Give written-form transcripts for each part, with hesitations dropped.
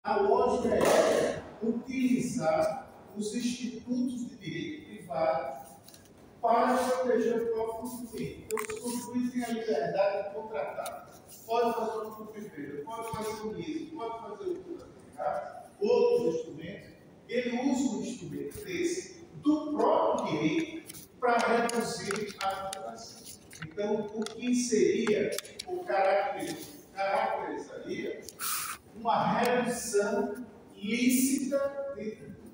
A lógica é utilizar os institutos de direito privado para proteger o próprio contribuinte. Então, os contribuintes têm a liberdade de contratar. Pode fazer uma contribuinte, pode fazer um ISO, pode fazer outros instrumentos. Ele usa um instrumento desse, do próprio direito, para reduzir a tributação. Então, o que seria, o caracterizaria uma redução lícita de tributo.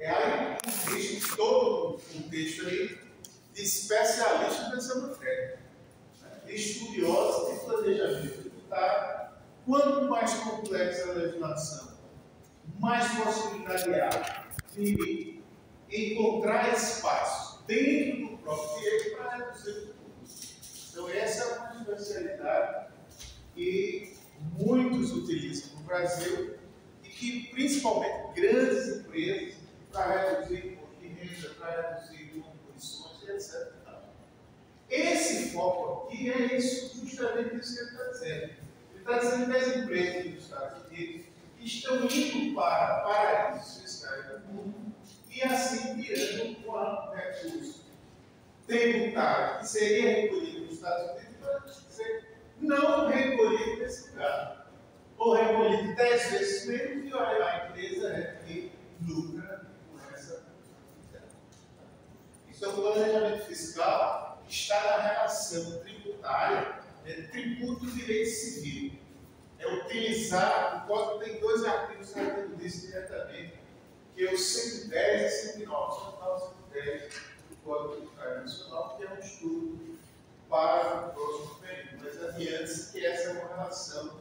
Aí existe todo um texto aí de especialistas nessa matéria, estudiosos de planejamento tributário. Quanto mais complexa a legislação, mais possibilidade há de encontrar espaço dentro do próprio direito para reduzir o tributo. Então, essa é uma especialidade que muitos utilizam no Brasil e que, principalmente, grandes empresas, para reduzir imposto de renda, para reduzir contribuições, etc. Esse foco aqui é isso, justamente isso que ele está dizendo. Ele está dizendo que as empresas dos Estados Unidos estão indo para paraísos fiscais do mundo e assim tirando um recurso tributário que seria recolhido nos Estados Unidos para ser não recolhido nesse lugar. Ou recolhido 10 vezes menos e a empresa é que lucra com essa atividade. Então, o planejamento fiscal está na relação tributária entre tributo e direito civil. É utilizar, o código tem 2 artigos tratando disso diretamente, que é o 110 e 109. Só está o 110 do Código Tributário Nacional, que é um estudo para o próximo período. Mas adiante que essa é uma relação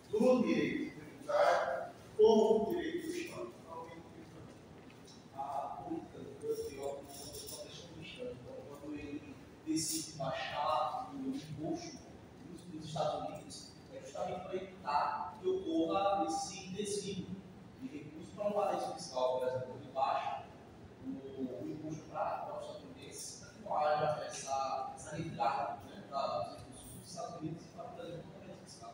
do direito tributário com o direito fiscal. A política do Brasil só deixa um instante. Então, quando ele decide baixar o imposto nos Estados Unidos, é justamente para evitar que ocorra esse desvio de recursos para um paraíso fiscal. Por exemplo, ele baixa o imposto para os estadunidenses, para que não haja essa retirada, né, dos recursos dos Estados Unidos para o Brasil como paraíso fiscal.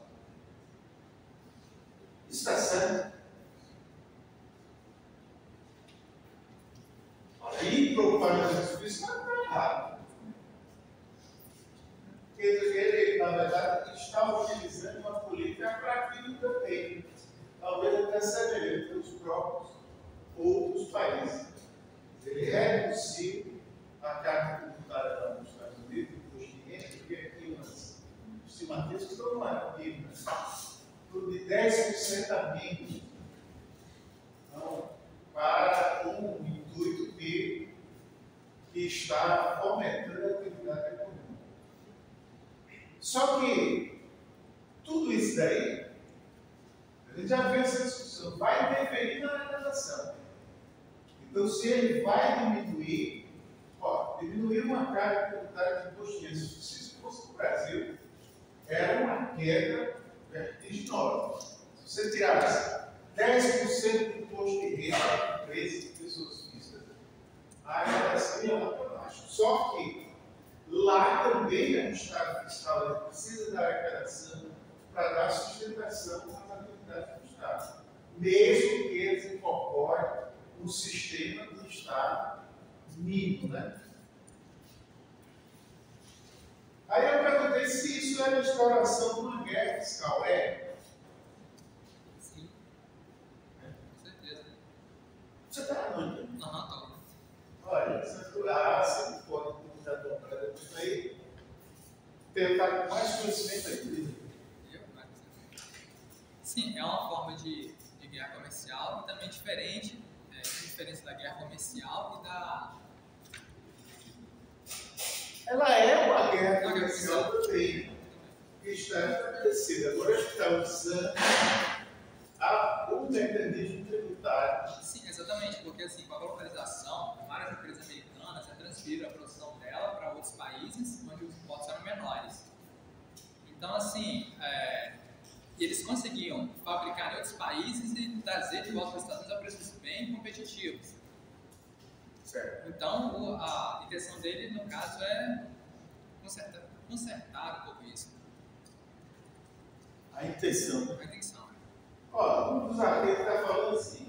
Isso está certo? Ir para o paraíso fiscal está errado. Ele, na verdade, está utilizando uma política para aquilo também. Talvez até semelhante aos próprios outros países. Ele reduziu a carga tributária lá nos Estados Unidos, imposto de renda, porque aqui umas estimativas que estão maravilhosas, tudo de 10% a menos. Então, para um intuito que está fomentando a atividade econômica. Só que tudo isso daí, a gente já viu essa discussão, vai interferir na arrecadação. Então, se ele vai diminuir, diminuir uma carga tributária de imposto de renda, se fosse no Brasil, era uma queda vertiginosa. Se você tirasse 10% do imposto de renda de empresas e pessoas físicas, a arrecadação ia lá para baixo. Só que lá também é um Estado fiscal, ele precisa da arrecadação para dar sustentação às atividades do Estado, mesmo que eles incorporem um sistema de Estado mínimo, né? Aí eu perguntei se isso era exploração de uma guerra fiscal. É? Sim. Com certeza. Você está onde? Aham, tá. Olha, você pode já comprar depois aí, tentar com mais conhecimento aí. Sim, é uma forma de guerra comercial e também diferente, a diferença da guerra comercial e da... Ela é uma guerra comercial também, que está estabelecida. Agora a gente está usando o mecanismo tributário. Sim, exatamente, porque assim, com a globalização, várias empresas americanas transferiram a produção dela para outros países onde os impostos eram menores. Então, assim, eles conseguiam fabricar em outros países e trazer de volta para os Estados Unidos a preços bem competitivos. Certo. Então, a intenção dele, no caso, é consertar um pouco isso. A intenção. A intenção. Ó, um dos artigos está falando assim,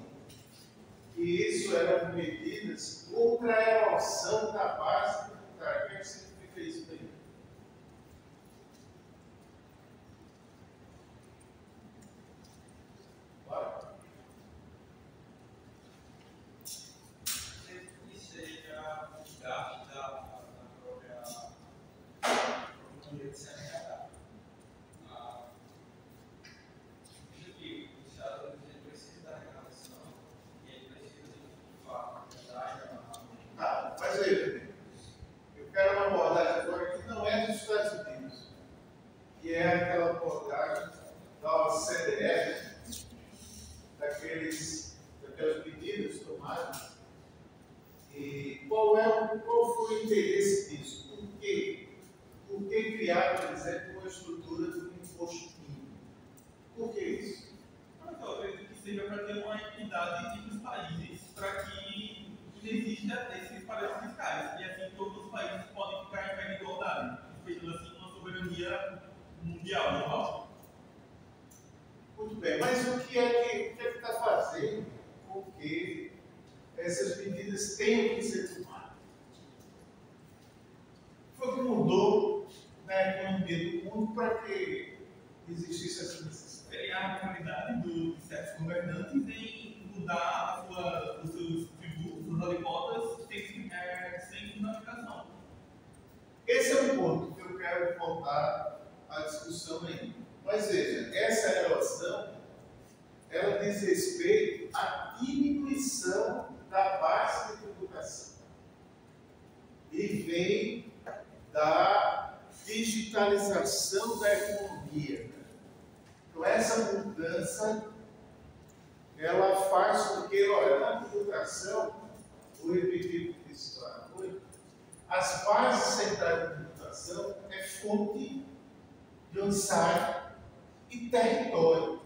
que isso eram medidas contra a erosão da base tributária. O que é que significa isso aí? Bora. Que seja o gasto da própria economia de CNH. Veja que o Estado precisa da arrecadação e ele precisa de fato Tá, mas veja, eu quero uma abordagem agora que não é dos Estados Unidos, que é aquela abordagem da OCDE, daquelas medidas tomadas. E qual foi o interesse disso? Por que criar, por exemplo, uma estrutura do imposto mínimo? Por que isso? Eu acredito que seja para ter uma equidade entre os países, para que inexista esses paraísos fiscais. E assim todos os países podem ficar em pé de igualdade, fazendo assim uma soberania mundial, normal. Muito bem, mas o que é que está fazendo com que essas medidas tenham que ser tomadas? Foi o que mudou na economia do mundo para que existisse essa necessidade? Criar a qualidade dos certos governantes em mudar os seus tributos, suas alíquotas, sem fundamentação. Esse é um ponto que eu quero voltar à discussão aí. Mas veja, essa erosão, ela diz respeito à diminuição da base de tributação. E vem da digitalização da economia. Então, essa mudança, ela faz com que, olha, na tributação, vou repetir o que disse lá, as bases centrais de tributação é fonte de onde sai e território.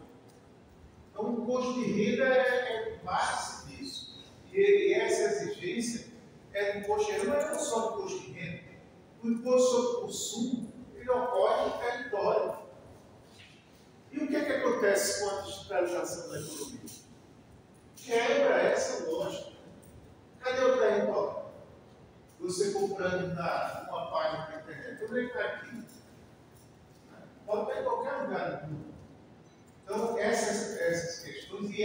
Então, o imposto de renda é base disso. E essa exigência é do imposto de renda, mas não só do imposto de renda. O imposto sobre consumo, ele ocorre no território. E o que é que acontece com a digitalização da economia? Quebra essa lógica. Cadê o território? Você comprando numa página da internet, onde é que está aqui? Pode estar em qualquer lugar do mundo. Então, essas questões e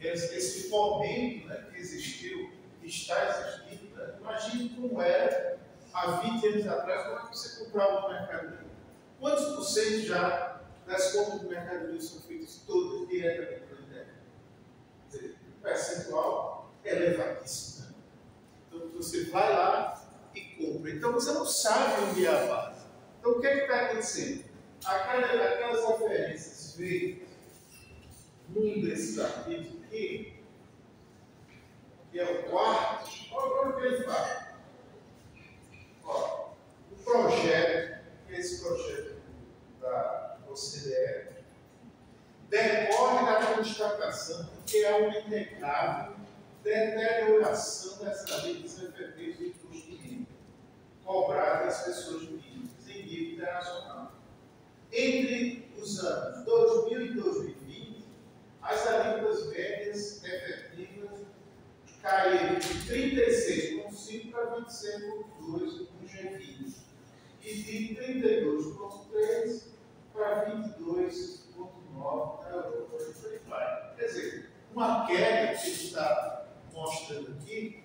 esse fomento, né, que existiu, que está existindo, né? Imagine como era há 20 anos atrás, como é que você comprava no Mercado Livre. Quantos por cento já das compras do Mercado Livre são feitas todas diretamente pela internet? Quer dizer, o percentual é elevadíssimo. Né? Então, você vai lá e compra. Então, você não sabe onde é a base. Então, o que é que está acontecendo? Aquelas referências feitas num desses artigos aqui, que é o quarto, olha o que ele fala. Ó, o projeto, esse projeto da OCDE, decorre da constatação de que há uma inegável deterioração das tarifas efetivas de custo de renda cobradas às pessoas jurídicas em nível internacional. Entre os anos 2000 e 2020, as alíquotas médias efetivas caíram de 36,5% para 26,2% no G20 e de 32,3% para 22,9% na Europa. Quer dizer, uma queda que ele está mostrando aqui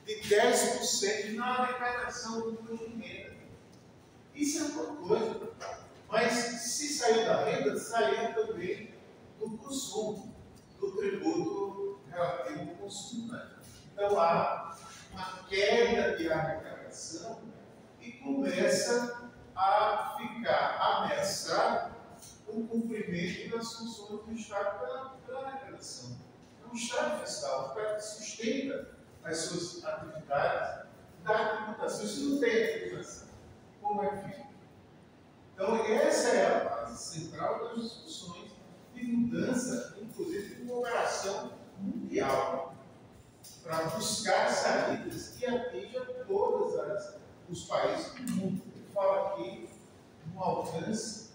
de 10% na arrecadação do imposto de renda. Isso é uma coisa. Mas se sair da renda, saiu também do consumo, do tributo relativo ao consumo. Né? Então há uma queda de arrecadação e começa a ficar ameaçado o cumprimento das funções do Estado pela arrecadação. É um Estado fiscal, um Estado que sustenta as suas atividades da tributação. Se não tem tributação, como é que fica? Então, essa é a base central das discussões de mudança, inclusive de cooperação mundial, para buscar saídas que atinjam todos os países do mundo. Eu falo aqui no alcance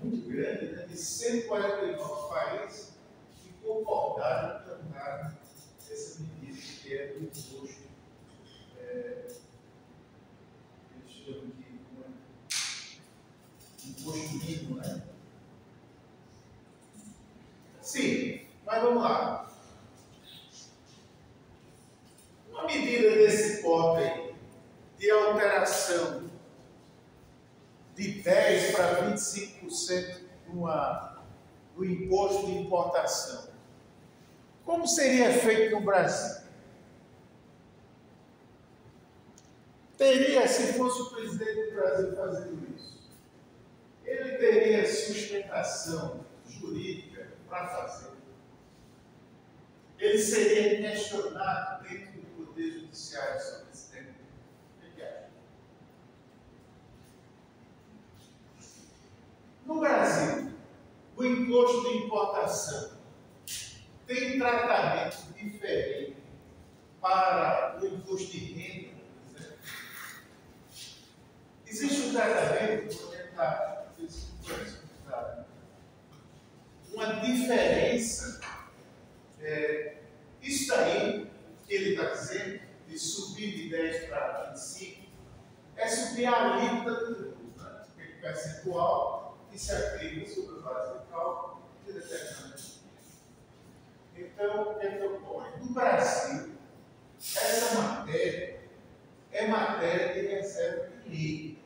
muito grande, né, de 149 países que concordaram em plantar essa medida que é do imposto. Deixa eu ver aqui, imposto mínimo, né? Sim, mas vamos lá. Uma medida desse porte aí, de alteração de 10% para 25% do imposto de importação, como seria feito no Brasil? Teria, se fosse o presidente do Brasil fazendo isso, ele teria sustentação jurídica para fazer. Ele seria questionado dentro do Poder Judiciário sobre esse tema. O que acha? No Brasil, o imposto de importação tem tratamento diferente para o imposto de renda, por exemplo. Existe um tratamento, vou tentar uma diferença. Isso daí que ele está dizendo, de subir de 10 para 25, é subir a alíquota do tributo, né? Que é percentual que se aplica sobre a base de cálculo de determinado. Então, o que é que ocorre? No Brasil, essa matéria é matéria de reserva de lei.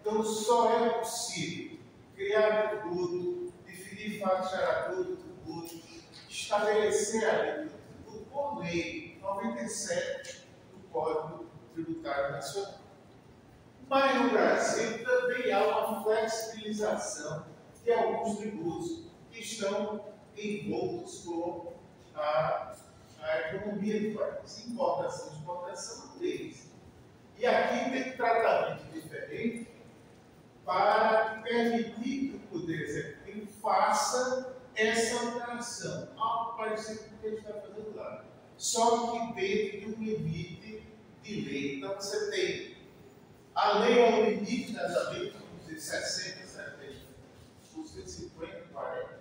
Então, só é possível criar tributo, definir fato gerador do tributo, estabelecer a lei do tributo por lei 97 do Código Tributário Nacional. Mas no Brasil também há uma flexibilização de alguns tributos que estão envoltos com a economia do país. Importação e exportação é deles. E aqui tem tratamento diferente para permitir que o Poder Executivo faça essa alteração, algo parecido com o que ele está fazendo lá. Só que dentro de um limite de lei. Então você tem a lei é o limite das alíquotas, vamos dizer 60, 70, os 50, 40.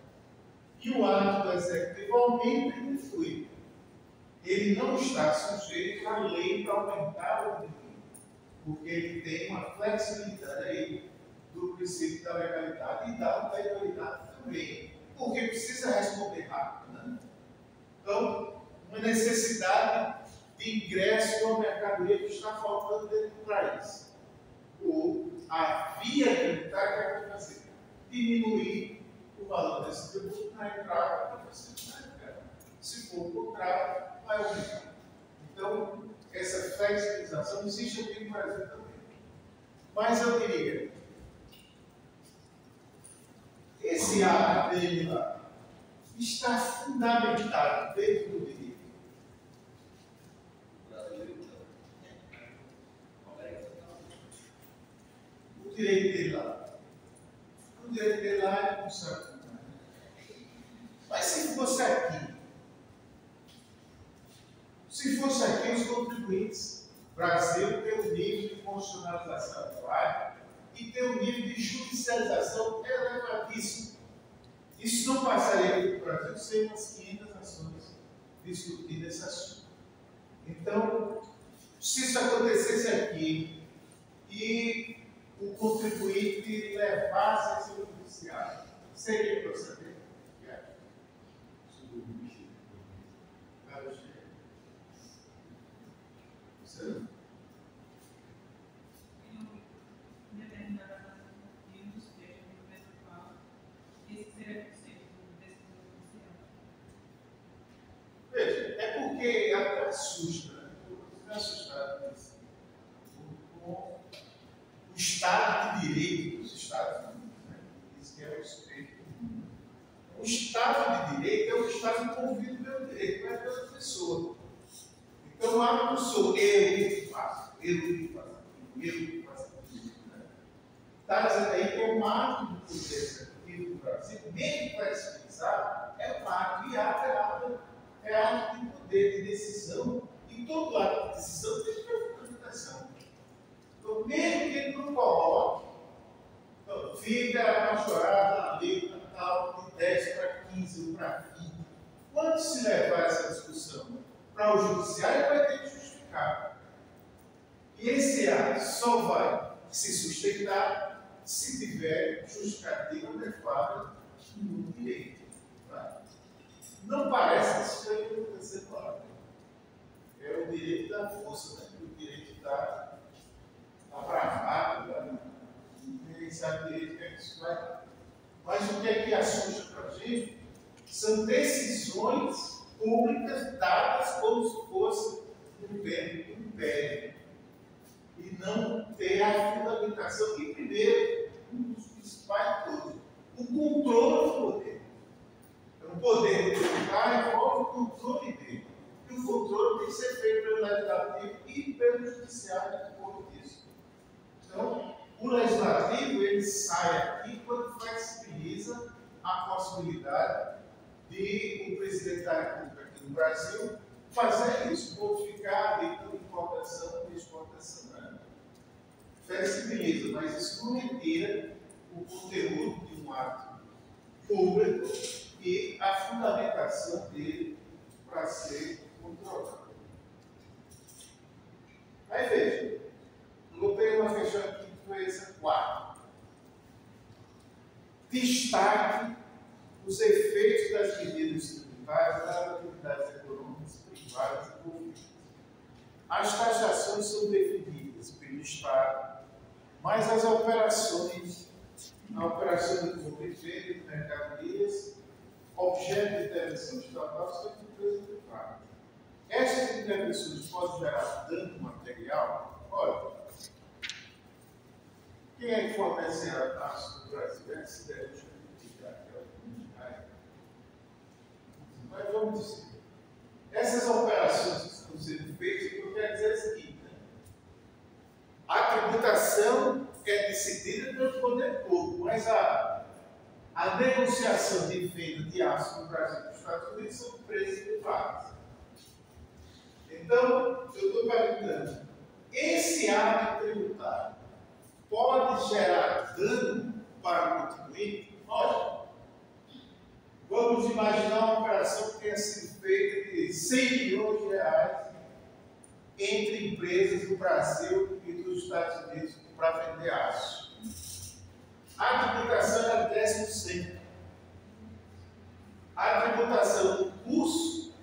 E o ato do Executivo aumenta e diminui. Ele não está sujeito à lei para aumentar ou diminuir, porque ele tem uma flexibilidade aí do princípio da legalidade e da legalidade também, porque precisa responder rápido, né? Então, uma necessidade de ingresso de uma mercadoria que está faltando dentro do país. Ou a via tributária que vai fazer diminuir o valor desse tributo na entrada para facilitar a entrada. Se for o contrário, vai aumentar. Então, essa flexibilização existe aqui no Brasil também. Mas eu diria, esse ato dele lá está fundamentado dentro do direito. O direito dele lá. O direito dele lá é não sabe. Mas se fosse aqui, os contribuintes, o Brasil tem um nível de constitucionalização atual e tem um nível de judicialização elevadíssimo. Isso não passaria aqui no Brasil sem umas 500 ações discutindo esse assunto. Então, se isso acontecesse aqui e o contribuinte levasse esse judiciário, seria procedimento. Veja, é porque até assusta, né? Eu fico assustado com o Estado de Direito dos Estados Unidos, né? Isso que é o respeito. O Estado de Direito é o Estado envolvido pelo direito, não é pela pessoa. Então, lá não sou eu que faço, eu que faço aquilo. Está dizendo aí que é um ato do Poder Executivo do Brasil, mesmo flexibilizado, é um ato e é ato de poder, de decisão, e todo ato de decisão tem que ter fundamentação. Então, mesmo que ele não coloque, então, fica machorada na letra tal, de 10 para 15 ou para 20. Quando se levar essa discussão para o judiciário, vai ter que justificar. E esse ato só vai se sustentar se tiver justificativa adequada no direito. Tá? Não parece que isso vai acontecer agora. É o direito da força, né? O direito da bravata, ninguém sabe direito o que é que isso vai dar. Mas o que é que assusta para a gente são decisões públicas dadas como se fosse um governo império. E não ter a fundamentação, e primeiro, um dos principais de todos, o controle do poder. Então, o poder tributário envolve o controle dele. E o controle tem que ser feito pelo legislativo e pelo judiciário depois disso. Então, o legislativo ele sai aqui quando flexibiliza a possibilidade de o presidente da República aqui no Brasil fazer isso, modificar a lei de importação e exportação. Né? Flexibiliza, mas isso não retira o conteúdo de um ato público e a fundamentação dele para ser controlado. Aí veja, eu botei uma questão aqui que foi essa 4. Destaque os efeitos das medidas tributárias das atividades econômicas privadas envolvidas. As taxações são definidas pelo Estado, mas as operações, a operação de compra e venda de mercadorias, objeto de intervenção estatal, são empresas privadas. Essas intervenções podem gerar dano material? Olha, quem é que fornece a taxa no Brasil? É que se deve justificar aquela comunidade. Mas vamos dizer, essas operações que estão sendo feitas, eu quero dizer o seguinte, né? A tributação é decidida pelo poder público, mas a negociação de venda de aço no Brasil e nos Estados Unidos são empresas privadas. Então, eu estou perguntando, esse ato tributário pode gerar dano para o contribuinte? Olha, vamos imaginar uma operação que tenha sido feita de 100 milhões de reais entre empresas do Brasil e dos Estados Unidos para vender aço. A tributação era 10%. A tributação do curso,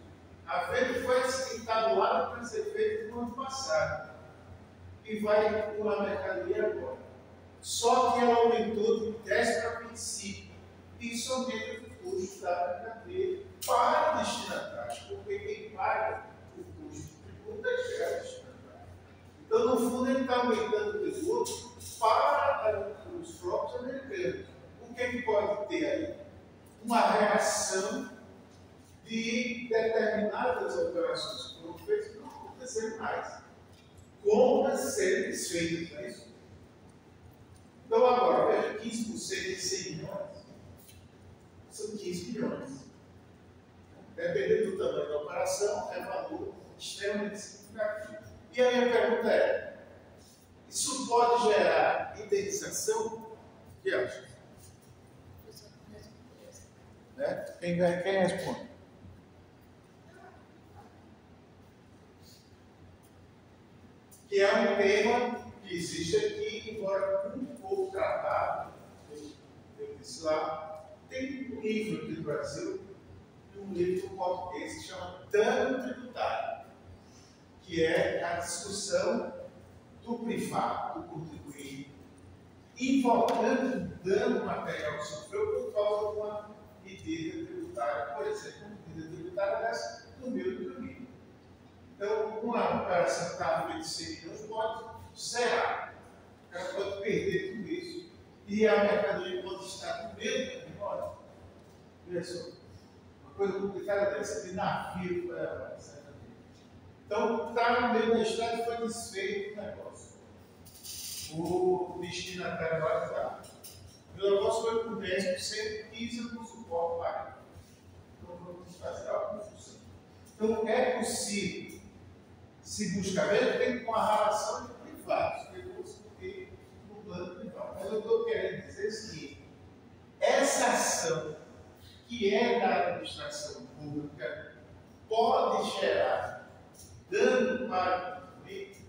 a venda foi tabulada para ser feita no ano passado. E vai por a mercadoria agora. Só que ela aumentou de 10 para 25. Isso aumenta o custo da mercadoria para o destinatário, porque quem paga o custo do tributo é o destinatário. Então, no fundo, ele está aumentando o tributo para os próprios americanos. O que é que pode ter aí? Uma reação de determinadas operações que foram feitas não acontecer mais. Compras serem desfeitas, não é isso? Então, agora, veja, 15% de 100 milhões são 15 milhões. Dependendo do tamanho da operação, é valor extremamente significativo. E a minha pergunta é: isso pode gerar indenização? O que acha? Né? Quem responde? Que é um tema que existe aqui, embora muito pouco tratado. Eu disse lá, tem um livro aqui no Brasil, um livro em português que se chama Dano Tributário, que é a discussão do privado, do contribuinte, invocando um dano material que sofreu por causa de uma medida tributária, por exemplo, uma medida tributária dessa no meio do caminho. Então, uma operação que está feita de 100 milhões pode zerar. Ela pode perder tudo isso. E a mercadoria pode estar no meio do caminho. Olha, veja só, uma coisa complicada dessa, de navio para levar. Então, está no meio da estrada e foi desfeito o negócio. O destinatário lá está. O negócio foi com 10%, 15% no suporte para. Então, vamos fazer a confusão. Então, é possível se buscar mesmo, tem uma relação de privados, depois que no plano privado. Mas eu estou querendo dizer seguinte: essa ação que é da administração pública pode gerar dano para o contribuinte,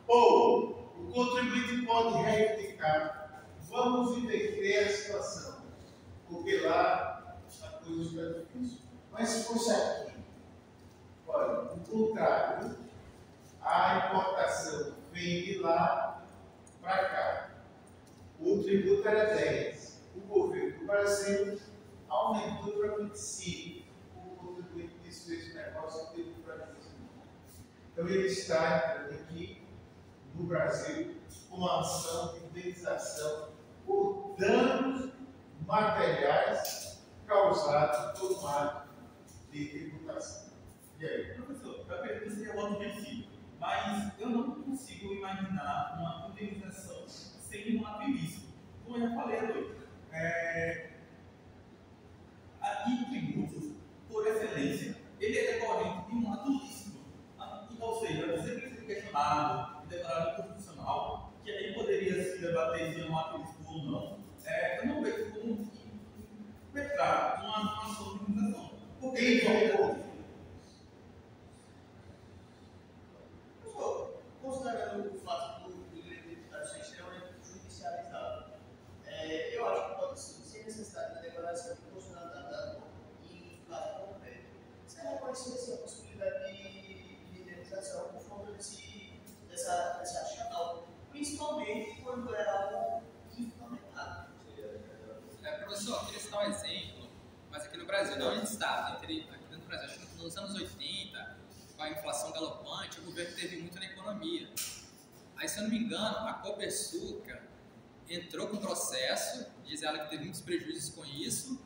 ou o contribuinte pode reivindicar, vamos inverter a situação, porque lá a coisa está difícil. Mas se fosse aqui, olha, o contrário, a importação vem de lá para cá. O tributo era 10. O governo do Brasil aumentou para 25. O contribuinte disse esse negócio que teve para 25. Então ele está entrando aqui no Brasil com uma ação de indenização por danos materiais causados por marco de tributação. E aí? Professor, eu acredito que seria outro princípio, mas eu não consigo imaginar uma indenização sem um ato ilícito. Como eu já falei, aqui tributos, por excelência, ele é decorrente de um ato lícito. Ou seja, você precisa ser questionado, declarado inconstitucional, que aí poderia se debater se é um ato lícito ou não. Eu não vejo como impetrar uma ação de indenização. Porque considerando o fato do direito de tributação ser extremamente judicializado, eu acho que pode sim, sem necessidade de declaração de constitucionalidade da norma em caso concreto, será reconhecida sim a possibilidade de indenização por conta dessa acional, principalmente quando é algo infundamentado. Professor, eu queria citar um exemplo, mas aqui no Brasil, não em estado, aqui dentro do Brasil, acho que nos anos 80, com a inflação galopante, o governo teve muito na economia. Aí, se eu não me engano, a Copersucar entrou com processo, diz ela que teve muitos prejuízos com isso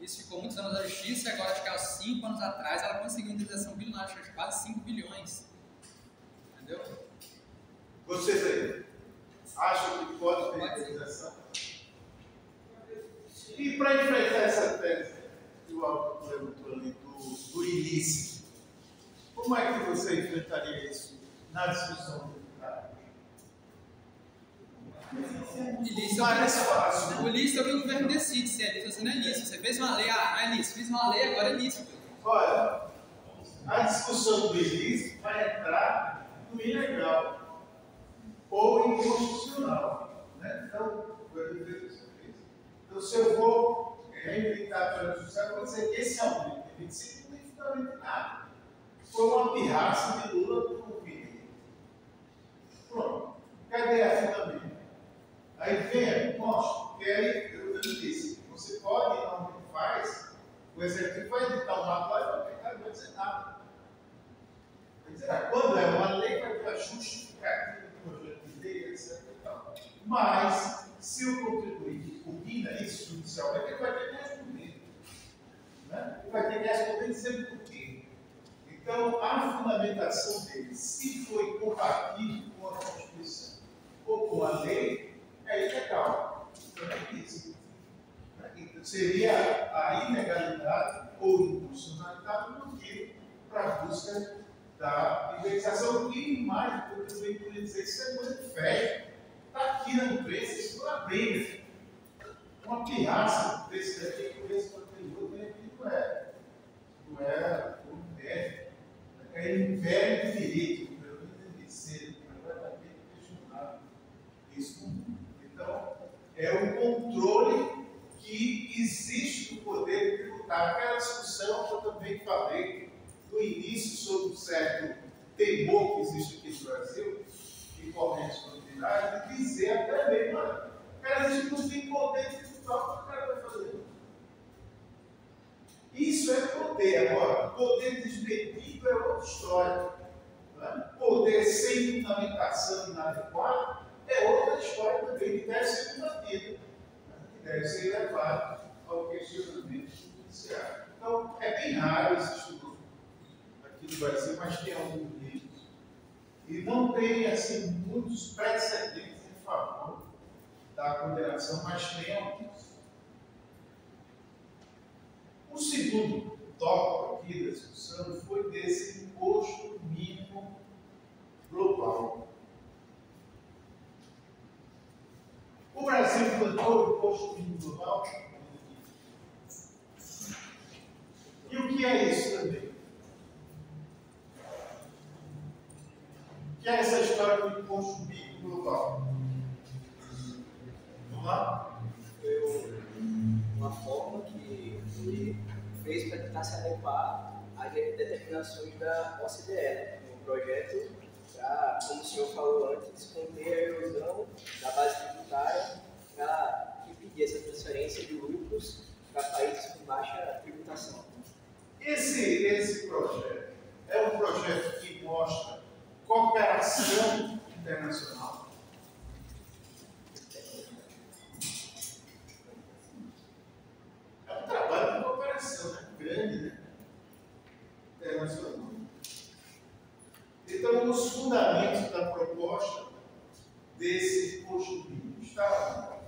ficou muitos anos na justiça e agora, acho que há 5 anos atrás, ela conseguiu uma indenização bilionária, acho que quase 5 bilhões. Entendeu? Vocês aí, acham que pode ter indenização? E para enfrentar essa tese que o autor perguntou ali do ilícito, como é que você enfrentaria isso na discussão do deputado? Parece fácil. O ilícito é o que o governo decide se é lícito ou se não é lícito. Você fez uma lei, não é lícito. Fiz uma lei, agora é lícito. Olha, a discussão do ilícito vai entrar no ilegal ou inconstitucional. Né? Então, se eu vou reivindicar pela justiça, eu vou dizer que esse aumento de 25 não tem fundamento em nada. Foi uma pirraça de Lula para o Vini. Pronto. Cadê a fundamento? Aí vem, mostra, porque aí eu disse, você pode, não faz, o executivo vai editar uma lei e não vai dizer nada. Vai dizer, quando é uma lei, vai ter justificativa do projeto de lei, etc. Mas, se o contribuinte opina isso judicialmente, ele vai ter que responder. Né? Ele vai ter que responder dizendo por quê. Então, a fundamentação dele, se foi compatível com a Constituição ou com a lei, é ilegal. Então, é isso. Então, seria a ilegalidade ou inconstitucionalidade o motivo para a busca da indenização. E mais, eu também queria dizer, isso é coisa de fé. Está aqui na imprensa, isso foi uma briga. Uma pirraça desse daqui, com esse conteúdo, não é é império de direito, pelo menos de ser, completamente questionado isso no mundo. Então, é o controle que existe do poder tributário. Aquela discussão que eu também falei no início sobre o certo temor que existe aqui no Brasil, de corrente de novidade, de dizer até mesmo, olha, cara, a gente não tem poder tributário, o que o cara vai fazer? Isso é poder. Agora, poder desmedido é outra história. Né? Poder sem fundamentação inadequada é outra história também, que deve ser combatida, que deve ser levado ao questionamento judiciário. Então, é bem raro esse estudo aqui no Brasil, mas tem alguns livros. E não tem, assim, muitos precedentes em favor da condenação, mas tem alguns. O segundo tópico aqui da discussão foi desse imposto mínimo global. O Brasil implantou o imposto mínimo global. E o que é isso também? O que é essa história do imposto mínimo global? Vamos lá? Uma forma que ele fez para tentar se adequar às determinações da OCDE, um projeto para, como o senhor falou antes, conter a erosão da base tributária para impedir essa transferência de lucros para países com baixa tributação. Esse projeto é um projeto que mostra cooperação internacional. É um trabalho de cooperação, né? Grande, né? Internacional. Então, os fundamentos da proposta desse imposto mínimo está lá.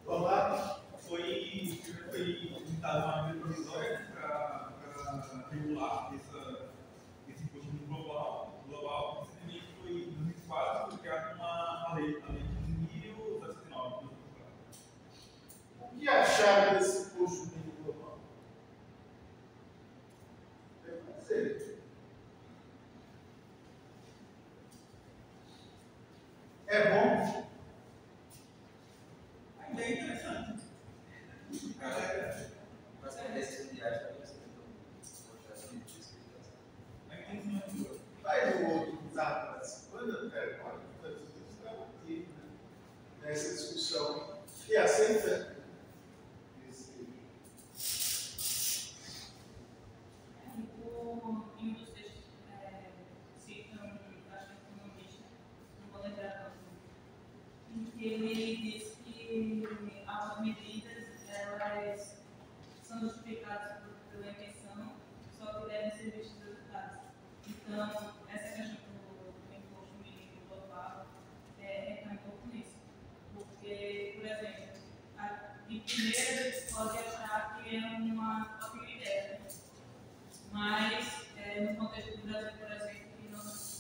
Vamos lá? Foi implementada uma medida provisória para regular esse imposto mínimo global. Simplesmente foi em 2004 foi criada uma lei, a lei de 15.709. O que achar desse imposto mínimo global? Deve fazer. É bom? A ideia é interessante. Mas a desses viagens também Faz o outro usar participando, eu quero fazer isso aqui, nessa discussão. E aceita esse. Em um dos textos citam, acho que é economista, não vou lembrar não, em que ele diz que algumas medidas elas são justificadas pela emissão, só que devem ser vistas executadas. Então, essa questão do imposto mínimo global recai um pouco nisso. Porque, por exemplo, de primeira pode achar que é uma ótima ideia, mas no contexto do Brasil, por exemplo, que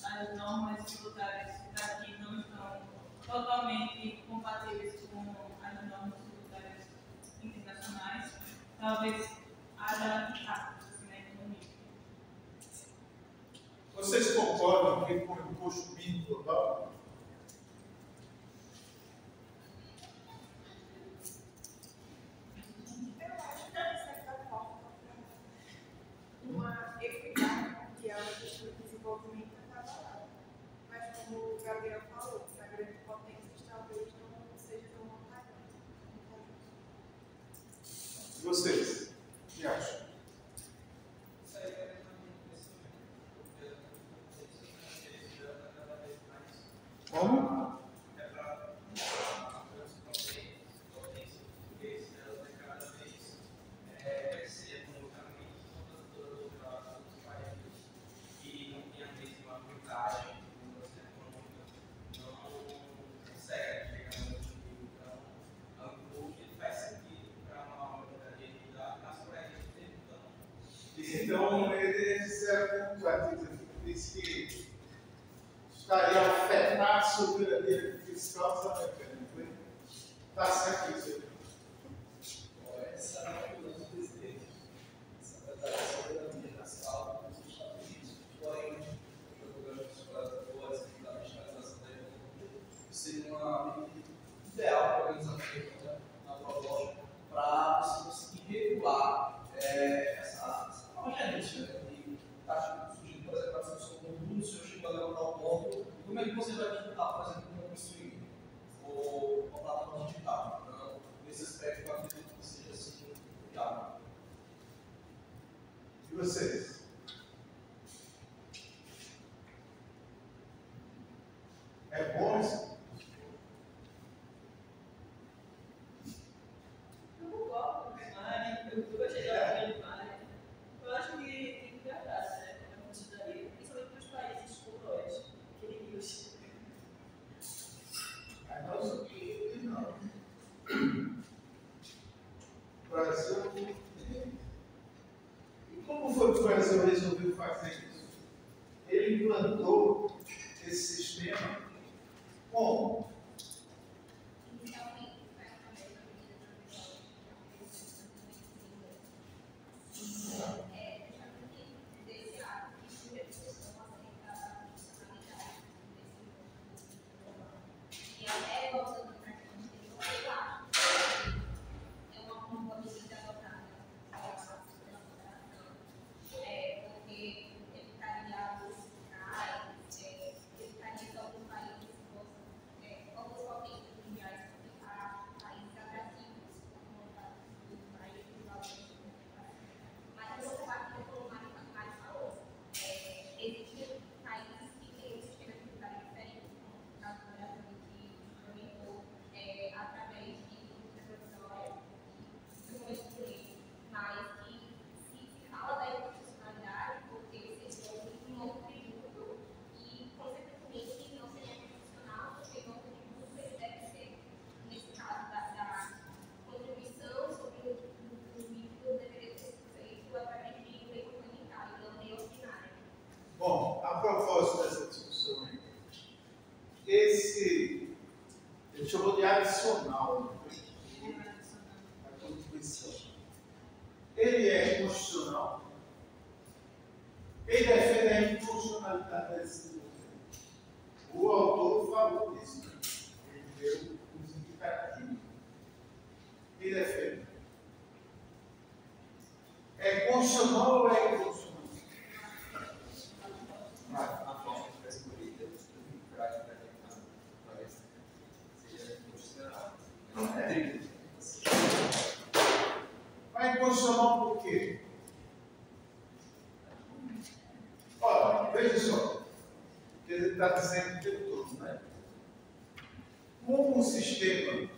as normas tributárias daqui não estão totalmente compatíveis com as normas tributárias internacionais, talvez haja impactos na economia. Vocês concordam que com o imposto mínimo global? Eu acho que, de certa forma, uma equidade que é o desenvolvimento acaba lá. Mas, como o Gabriel falou, para grandes potências talvez não seja tão vantajoso. E vocês? O que acham? Como? Então, eles disseram que a disse que estaria a afetar a soberania fiscal sul-americana, não foi? Está certo isso aí. essa é a opinião do presidente. Essa é a soberania nacional dos Estados Unidos. Porém, o programa de exploradores e da nacionalização da economia seria uma medida ideal para a organização na proposta para você conseguir regular essa nova gerência, né? E acho que surgindo, por exemplo, a discussão com o Bruno, o senhor chegou a levantar o ponto, como é que você vai tentar, por exemplo, construir uma plataforma digital? Então, nesse aspecto, eu acredito que seja assim, viável. E vocês? É bom isso? Eu concordo com o Mari, eu gostei da opinião do Mari. Eu acho que tem que agradar, né? A cidadania, principalmente para os países como nós, que nem os. Nós aqui não. O Brasil. E como foi que o Brasil resolveu fazer isso? Ele implantou Como? Bom, a propósito dessa discussão aí, ele chamou de adicional, a contribuição. Ele é constitucional, ele defende a inconstitucionalidade desse documento. O autor falou disso, né? Ele deu os indicativos. Ele defende. É constitucional ou é inconstitucional? A forma que foi escolhida, para talvez seja constitucional. Mas inconstitucional por quê? Olha, veja só, que ele está dizendo o tempo todo, né? Como o sistema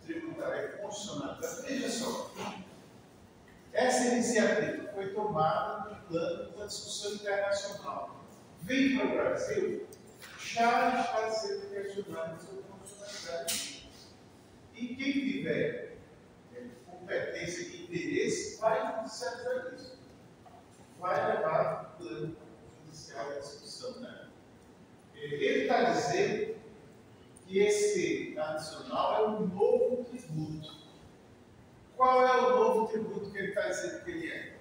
tributário é constitucional, veja só, essa iniciativa foi tomada no plano da discussão internacional. Vem para o Brasil, já está sendo questionado sobre a constitucionalidade. E quem tiver competência e interesse vai judicializar isso. Vai levar para o plano judicial da discussão. Né? Ele está dizendo que esse adicional é um novo tributo. Qual é o novo tributo que ele está dizendo que ele é?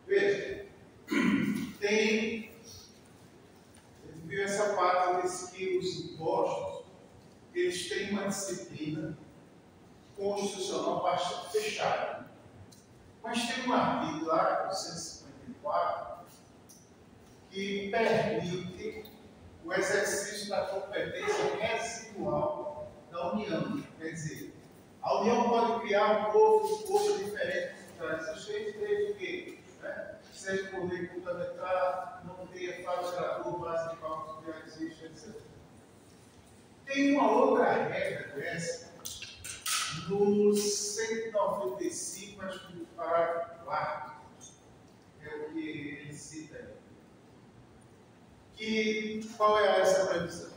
Veja, ele viu essa parte, disse que os impostos, eles têm uma disciplina constitucional bastante fechada. Mas tem um artigo lá, o 154, que permite o exercício da competência residual da União. Quer dizer, a União pode criar um novo imposto diferente para existente desde que, né, seja por lei fundamental, não tenha fato gerador, base de cálculo que já existe, etc. Tem uma outra regra dessa, no 195, acho que no parágrafo 4, é o que ele cita aí. Qual é essa previsão?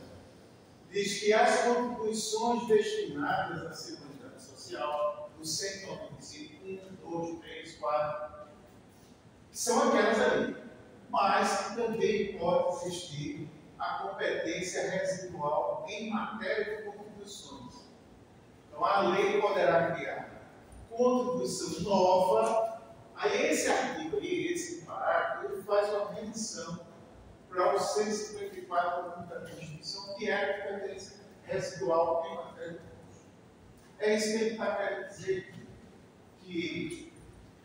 Diz que as contribuições destinadas à Seguridade Social, no 195, 1, 2, 3, 4, são aquelas ali, mas que também pode existir a competência residual em matéria de contribuições. Então, a lei poderá criar contribuição nova. Aí, esse artigo aí, esse parágrafo, ele faz uma menção para o 154 da Constituição, que é a competência residual em matéria de contribuição. É isso que ele está querendo dizer, que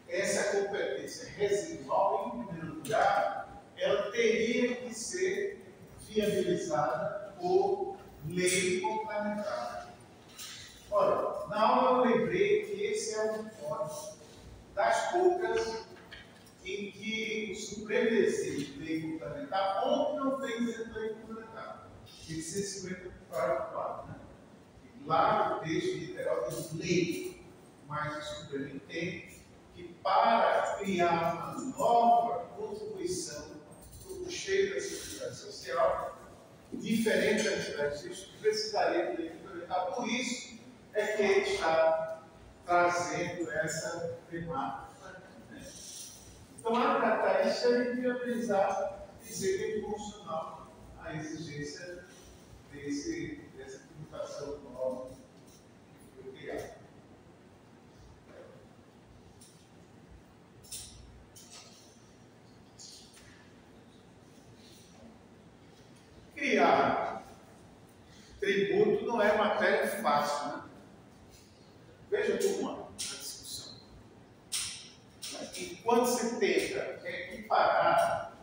essa competência residual, em primeiro lugar, ela teria que ser viabilizada por lei complementar. Ora, na aula eu lembrei que esse é um ponto das poucas em que o Supremo decide lei complementar, onde não tem que ser lei complementar. Tem que ser 50 para 4. Né? Lá no texto literal diz lei, mas o Supremo entende que para criar uma nova contribuição do custeio da Seguridade Social, diferente da atividade jurídica, precisaria de lei complementar. Por isso é que ele está trazendo essa temática. Né? Então, a tratar isso é viabilizar dizer que é inconstitucional a exigência dessa tributação nova que foi criada. Criar tributo não é matéria fácil, né? Veja como a discussão. Enquanto se tenta equiparar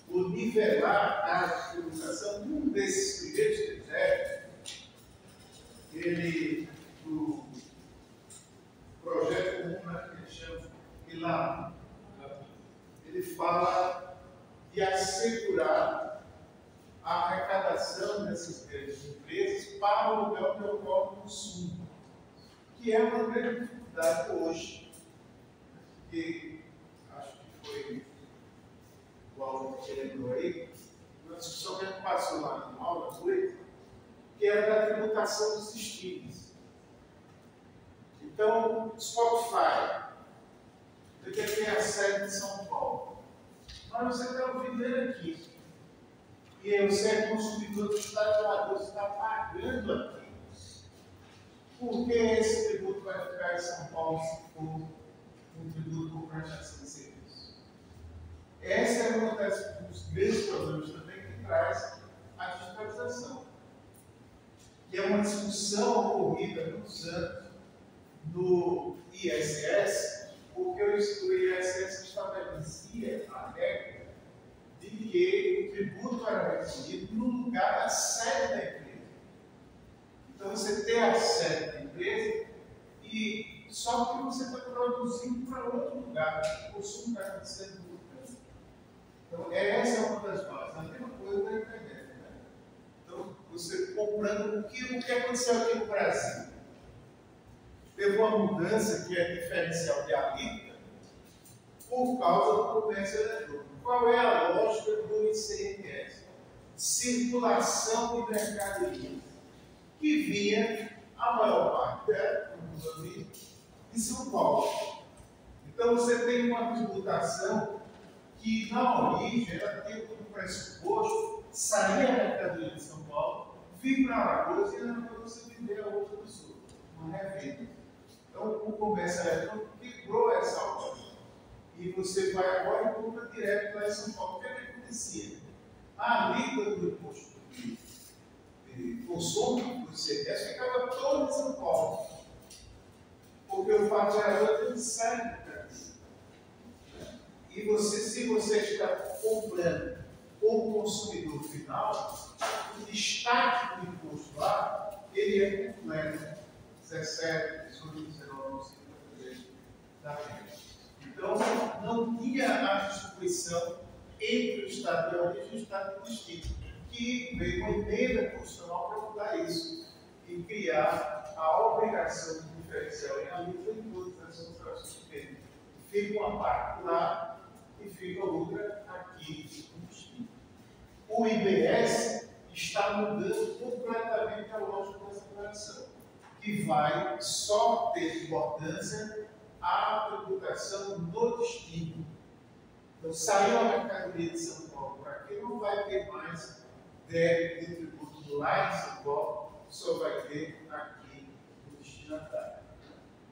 ou nivelar a tributação, um desses primeiros critérios, do projeto comum, que ele chama ILAM, ele fala de assegurar a arrecadação dessas grandes empresas para o lugar onde ocorre o consumo, que é uma grande dificuldade hoje, que acho que foi o aluno que lembrou aí, uma discussão que a gente passou lá na aula 8, que era da tributação dos destinos. Então, Spotify, ele tem a sede de São Paulo, mas você está ouvindo ele aqui. E você é consumidor do Estado de Alagoas, está pagando aqui. Por que esse tributo vai ficar em São Paulo se for um tributo por prestação de serviço? Esse é um dos grandes problemas também que traz a digitalização. Que é uma discussão ocorrida há muitos anos no ISS, porque o ISS estabelecia a regra de que o tributo era recolhido no lugar da sede da empresa. Então você tem a sede da empresa e só que você está produzindo para outro lugar. O consumo está acontecendo no lugar. Então essa é uma das bases. A mesma coisa da internet. Né? Então você comprando o que aconteceu aqui no Brasil. Teve uma mudança que é diferencial de alíquota por causa do comércio eletrônico. Qual é a lógica do ICMS? Circulação de mercadorias, que vinha, a maior parte dela, de São Paulo. Então você tem uma tributação que, na origem, ela tem como pressuposto sair a mercadoria de São Paulo, vir para Alagoas e Alagoas você vender a outra pessoa, uma revenda. Então o comércio eletrônico quebrou essa lógica. E você vai agora e compra direto lá em São Paulo. O que é que acontecia? A alíquota do imposto de consumo do ICMS ficava todo em São Paulo. Porque o fato gerador tem que sair do país. E você, se você está comprando como consumidor final, o destaque do imposto lá, ele é completo. 17, 18, 19, 53 da renda. Então, não tinha a distribuição entre o Estado de origem e o Estado de destino, que veio uma emenda constitucional para mudar isso e criar a obrigação de diferencial em alíquota em todas as operações que tem. Fica uma parte lá e fica outra aqui no destino. O IBS está mudando completamente a lógica dessa operação, que vai só ter importância a tributação no destino. Então, saiu a mercadoria de São Paulo para aqui, não vai ter mais débito de tributo lá em São Paulo, só vai ter aqui no destinatário.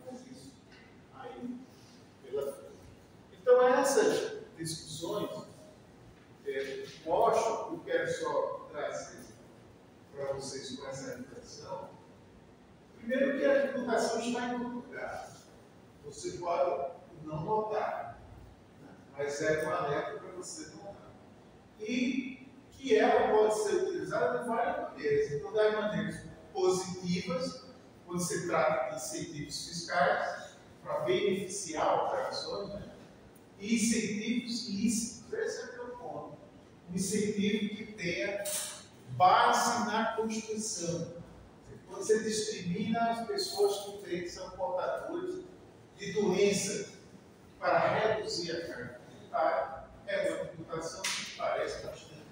Mas isso aí pela frente. Então, essas discussões mostram, eu quero só trazer para vocês com essa reflexão. Primeiro que a tributação está em todo lugar. Você pode não notar, né? Mas é um alerta para você notar. E que ela pode ser utilizada de várias maneiras. Então, das maneiras positivas, quando se trata de incentivos fiscais, para beneficiar operações, né? E incentivos lícitos. Esse é o meu ponto. Um incentivo que tenha base na Constituição. Quando você discrimina as pessoas que são portadores de doença para reduzir a carga tributária, é uma tributação que parece bastante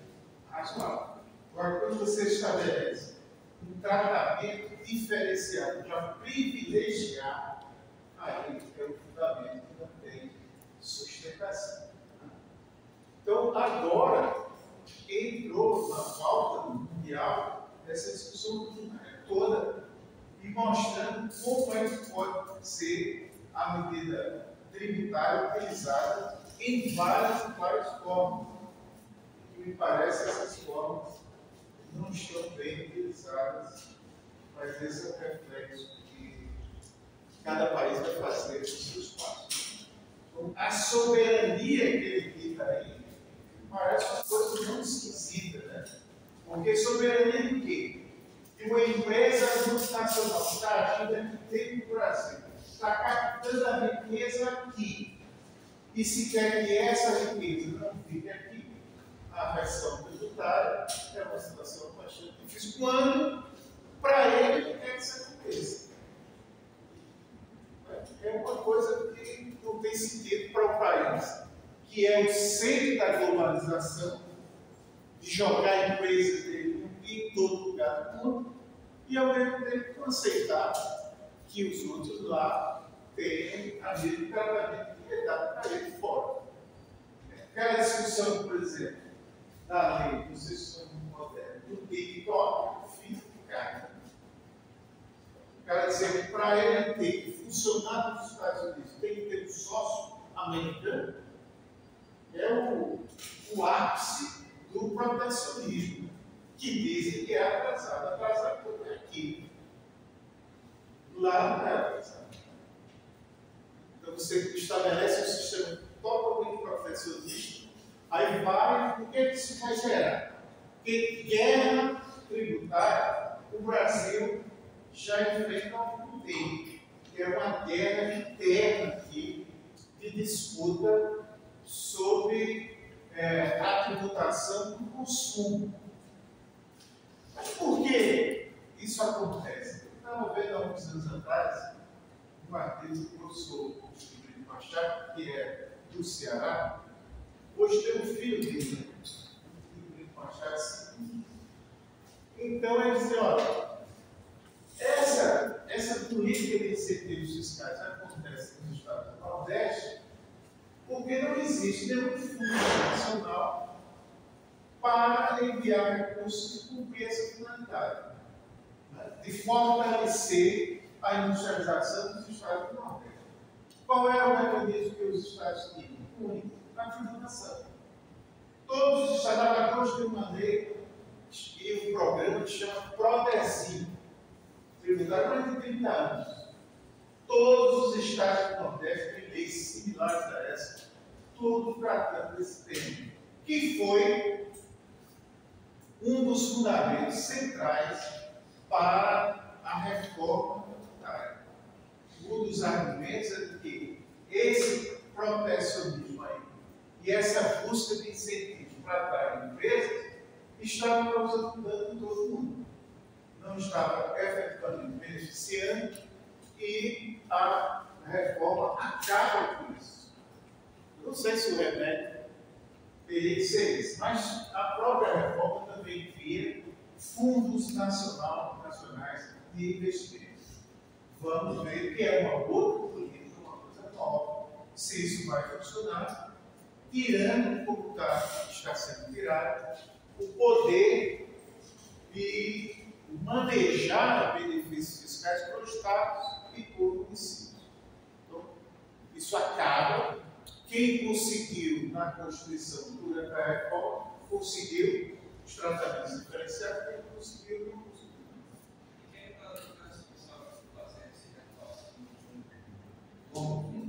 razoável. Agora, quando você estabelece um tratamento diferenciado para privilegiar, aí é o fundamento que não tem sustentação. Então, agora, entrou na pauta mundial essa discussão toda e mostrando como é que pode ser a medida tributária utilizada em várias formas. E me parece que essas formas não estão bem utilizadas, mas esse é o reflexo que cada país vai fazer nos seus passos. Então, a soberania que ele dita aí parece uma coisa muito esquisita, né? Porque soberania de quê? De uma empresa multinacional que está agindo aqui dentro do Brasil, está captando a riqueza aqui, e se quer que essa riqueza não fique aqui, a versão tributária é uma situação bastante difícil, quando, para ele, quer que isso aconteça. É uma coisa que não tem sentido para o país, que é o centro da globalização, de jogar empresas dele em todo lugar do mundo, e ao mesmo tempo não aceitar que os outros lá tenham a mesma tratamento que é dado para ele fora. Aquela discussão, por exemplo, da lei, não sei se são modernos, do TikTok, do filho de carne. O cara dizer que para ele ter que funcionar nos Estados Unidos, tem que ter um sócio americano, é o ápice do protecionismo, que dizem que é atrasado porque aqui. Lá não é atrasado. Então você estabelece um sistema totalmente protecionista, aí vai, o que isso vai gerar? Porque guerra tributária, o Brasil já enfrenta há algum tempo, que é uma guerra interna aqui, de disputa sobre a tributação do consumo. Mas por que isso acontece? Eu estava vendo há uns anos atrás um artigo do professor Brito Machado, que é do Ceará. Hoje tem um filho dele, o Brito Machado, assim. Então ele diz: olha, essa política de incentivos fiscais acontece nos estados do Nordeste porque não existe nenhum fundo nacional para enviar recursos e cumprir essa finalidade, né, de fortalecer a industrialização dos estados do Nordeste. Qual é o mecanismo que os estados tinham? Único, a tributação. Todos os estados, Alagoas tem uma lei e um programa que chama PRODESIM, tributário há mais de 30 anos. Todos os estados do Nordeste têm leis similares a essa, todos tratando desse tema, que foi um dos fundamentos centrais para a reforma tributária. Um dos argumentos é de que esse protecionismo aí e essa busca de incentivos para atrair empresas estava causando dano em todo mundo. Não estava efetivamente beneficiando e a reforma acaba com isso. Não sei se o remédio teria que ser esse, mas a própria reforma também cria fundos nacionais de investimentos. Vamos ver que é uma outra política, uma coisa nova, se isso vai funcionar, tirando, como está sendo tirado, o poder de manejar benefícios fiscais para os estados e para o município. Então, isso acaba. Quem conseguiu na Constituição durante a reforma, conseguiu os tratamentos diferenciados, quem conseguiu, não conseguiu. Quem está responsável por fazer esse reforço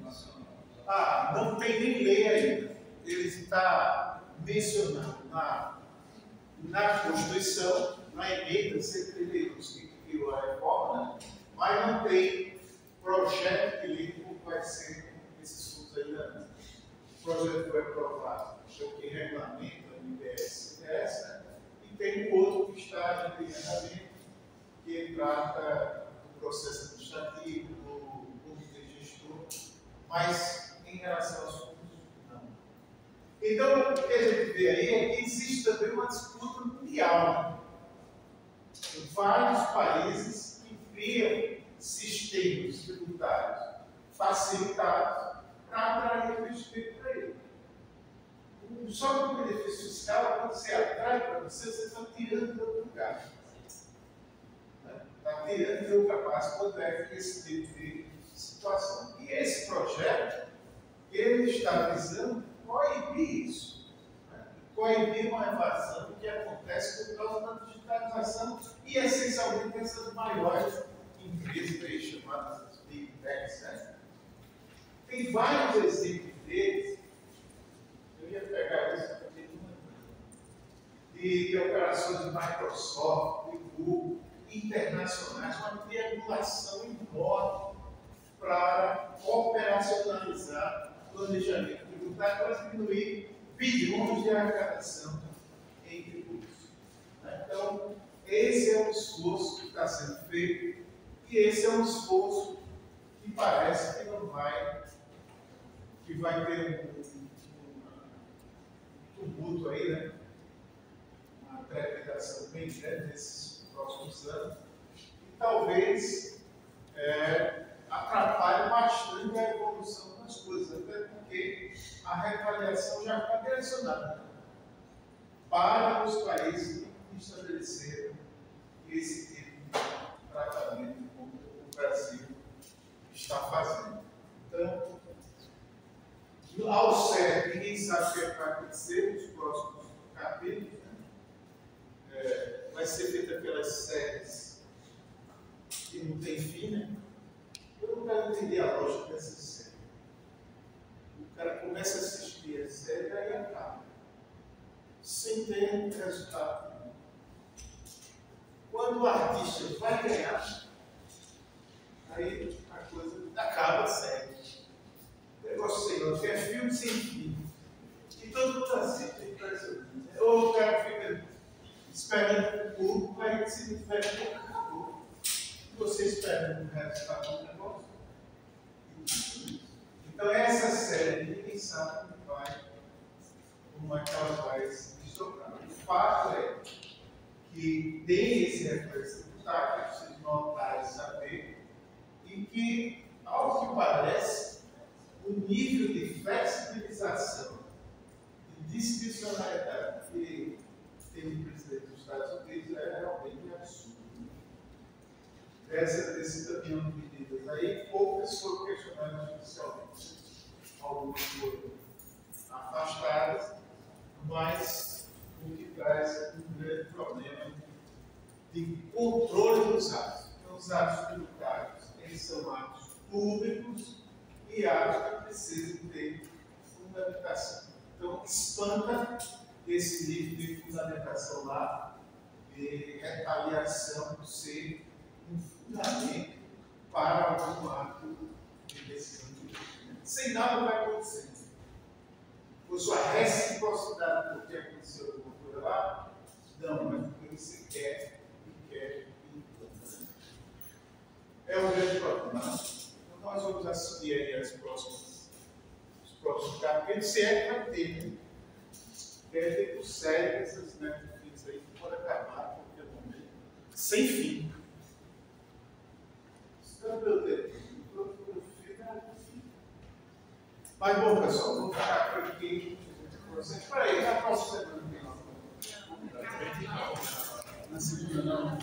nacional? Não tem nem lei ainda. Ele está mencionando na Constituição, na emenda 132 que criou a reforma, né? Mas não tem projeto de lei como vai ser esses fundos ainda não. O projeto foi aprovado, que regulamenta o IBS, né? E tem um outro que está em treinamento, que trata do processo administrativo, do comitê gestor, mas em relação aos fundos, não. Então, o que a gente vê aí é que existe também uma disputa mundial. Vários países que criam sistemas tributários facilitados para atrair investimento para ele. Só que o benefício fiscal quando você atrai para você está tirando de outro lugar. Está tirando de outra base quando é esse tipo de situação. E esse projeto, ele está visando coibir isso. Coibir uma evasão que acontece por causa da digitalização e, essencialmente, essas maiores empresas aí, chamadas Big Techs. Tem vários exemplos deles. Eu ia pegar isso aqui de operações de Microsoft, de Google, internacionais, uma triangulação enorme para operacionalizar planejamento tributário para diminuir bilhões de arrecadação em tributos. Então, esse é um esforço que está sendo feito e esse é um esforço que parece que não vai, que vai ter um tumulto aí, né? Uma trepidação bem grande nesses próximos anos e talvez atrapalhe bastante a evolução das coisas, até porque a retaliação já está direcionada para os países que estabeleceram esse tipo de tratamento como o Brasil está fazendo. Então, ao certo, ninguém sabe o que vai acontecer nos próximos capítulos. Vai ser feita pelas séries que não tem fim, né? Eu não quero entender a lógica dessa série. O cara começa a assistir a série e aí acaba. Sem ter resultado. Quando o artista vai ganhar, aí a coisa acaba a série. O negócio sem lógica, é filme sem fim. E todo mundo assiste, é impressionante. Ou o cara fica esperando o público, vai se tiver acabou. Você espera o resultado do negócio. Então, essa série, ninguém sabe como é que ela vai se desdobrar. O fato é que tem esse reflexo tributário, que vocês notarem e saber, e que, ao que parece, o nível de flexibilização, de discricionariedade que tem o presidente dos Estados Unidos é realmente absurdo. Desse caminhão de medidas aí, poucas foram questionadas judicialmente. Algumas foram afastadas, mas o que traz um grande problema de controle dos atos. Então, os atos tributários, eles são atos públicos e atos que precisam ter fundamentação. Então, espanta esse nível de fundamentação lá, de retaliação ser um fundamento para algum ato de decisão de investimento. Sem nada vai acontecer. Por sua reciprocidade do que aconteceu alguma coisa lá, não, mas porque você quer e quer e quer. É um grande problema. Então, nós vamos assistir aí os próximos capítulos, se é que vai ter, né? Quer ter o sério essas Netflix aí que pode acabar a qualquer momento, sem fim. Mas bom, pessoal, vou ficar por aqui com vocês. Espera aí, na próxima semana tem lá. Na segunda não.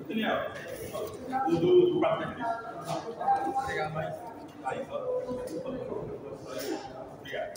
Daniel, o do 4 de Obrigado, mais. Aí, só. Obrigado.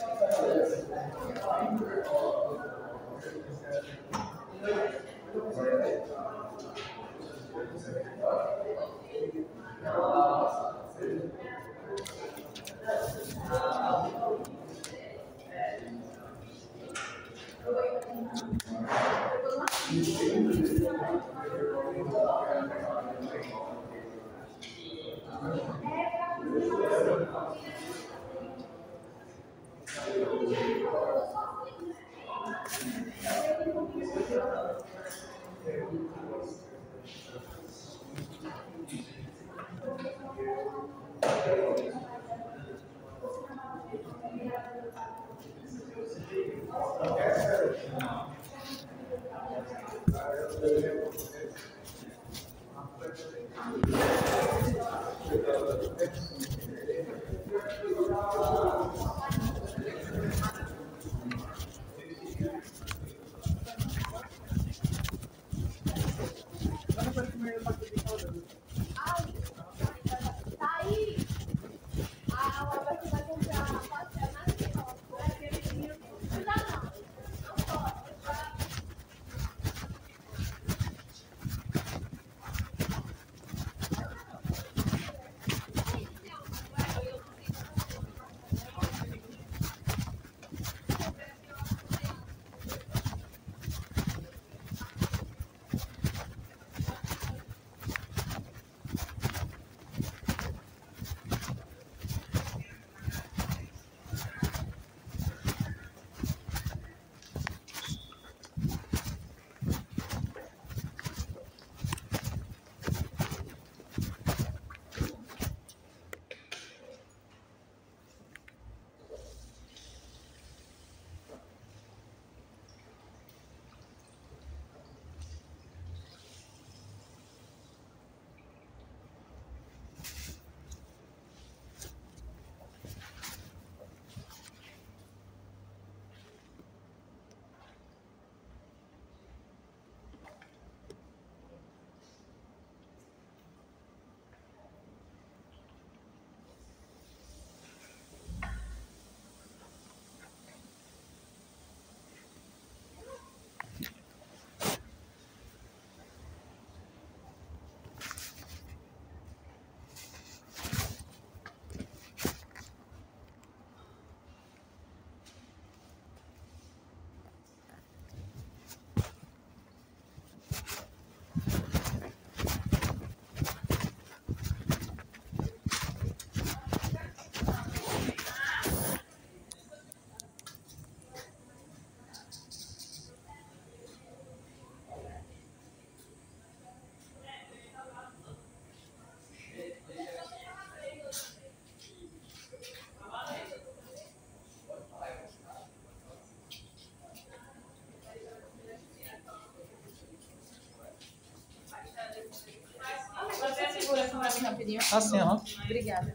Assim, aham. Obrigada.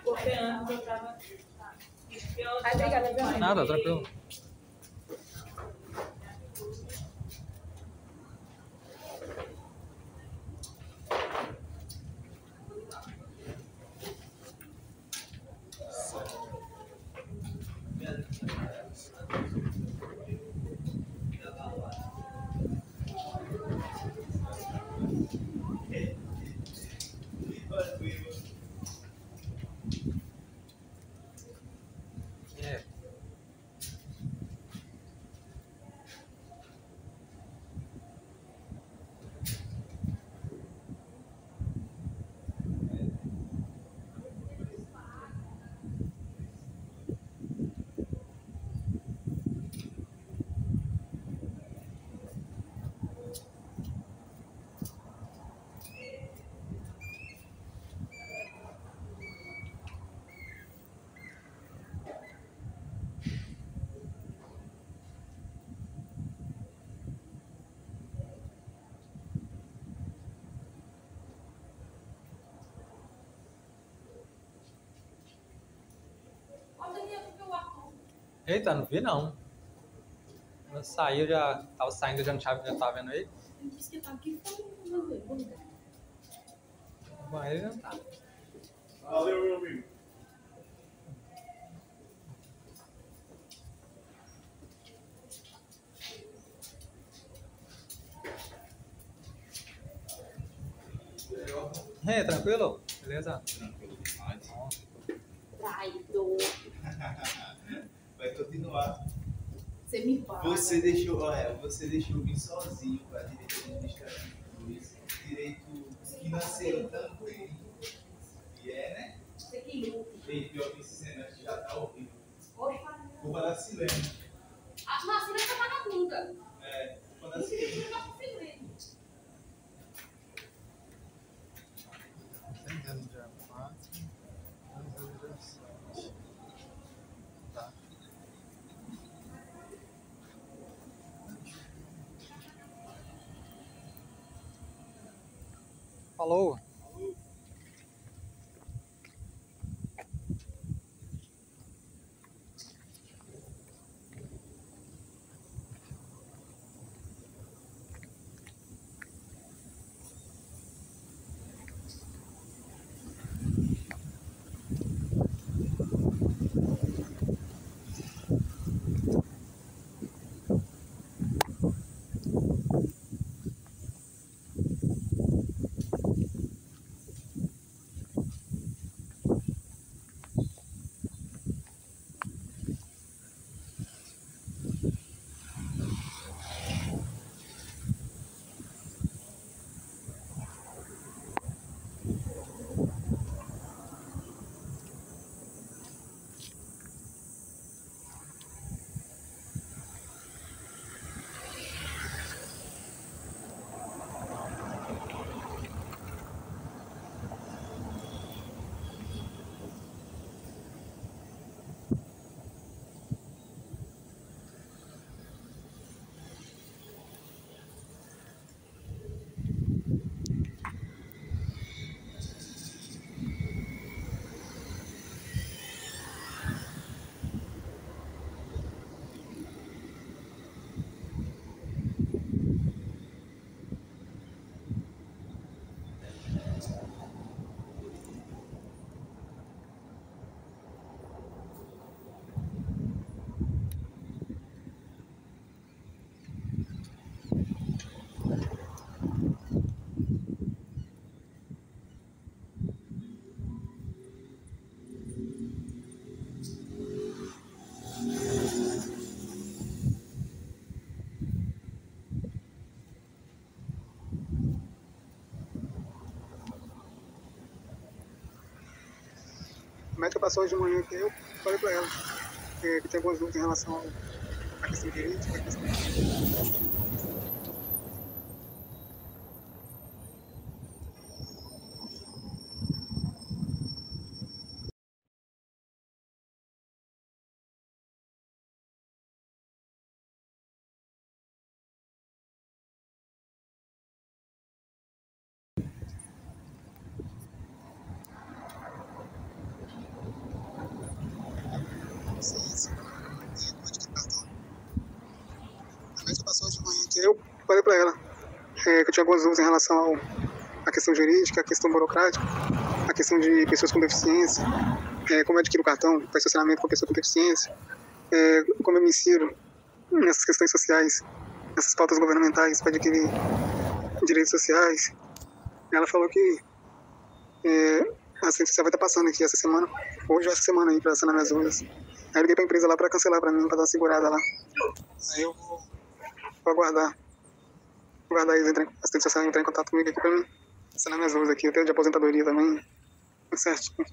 Porque antes eu tava. Ai, obrigada, viu? Nada, tranquilo. É. Eita, não vi não. Quando saiu, já tava saindo, já não tava vendo ele. Ele disse que tá aqui fora. Vamos ver. Bom, ele não tá. Valeu, meu amigo. É, tranquilo? Beleza? Tranquilo demais. Traidor. Vai continuar. Você me fala. Você deixou vir sozinho para a direita administrativa, direito financeiro também. E né? Você que luta. E pior que esse semestre já tá horrível. Oxe, Culpa da Silene. a vacina tá vagabunda. É, culpa da Silene. Não tá conseguindo. Tá. Falou. A médica passou hoje de manhã aqui, eu falei para ela que tem algumas dúvidas em relação ao aquecimento, falei pra ela que eu tinha algumas dúvidas em relação à questão jurídica, à questão burocrática, à questão de pessoas com deficiência, como eu adquiro o cartão para estacionamento com pessoa com deficiência, como eu me insiro nessas questões sociais, nessas pautas governamentais para adquirir direitos sociais. Ela falou que a assistente social vai estar passando aqui essa semana, hoje ou essa semana aí, para sanar minhas dúvidas. Aí eu liguei para a empresa lá para cancelar para mim, para dar uma segurada lá. Aí eu vou aguardar eles a assistente social entrar em contato comigo aqui para mim sanar minhas dúvidas aqui, até de aposentadoria também, tudo certinho.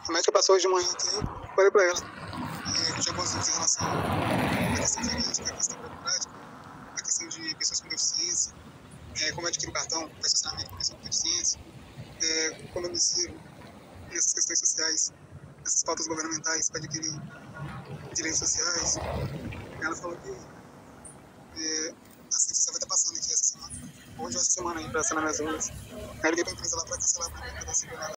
A médica passou hoje de manhã aqui, eu falei pra ela que eu tinha algumas dúvidas em relação à questão jurídica, à questão burocrática, à questão de pessoas com deficiência, como eu adquiro o cartão para estacionamento com pessoas com deficiência, como eu me insiro nessas questões sociais, nessas pautas governamentais para adquirir direitos sociais. Ela falou que a assistente social vai estar passando aqui essa semana, hoje ou essa semana aí, para sanar minhas dúvidas. Aí eu liguei pra empresa lá para cancelar para mim, para dar segurada.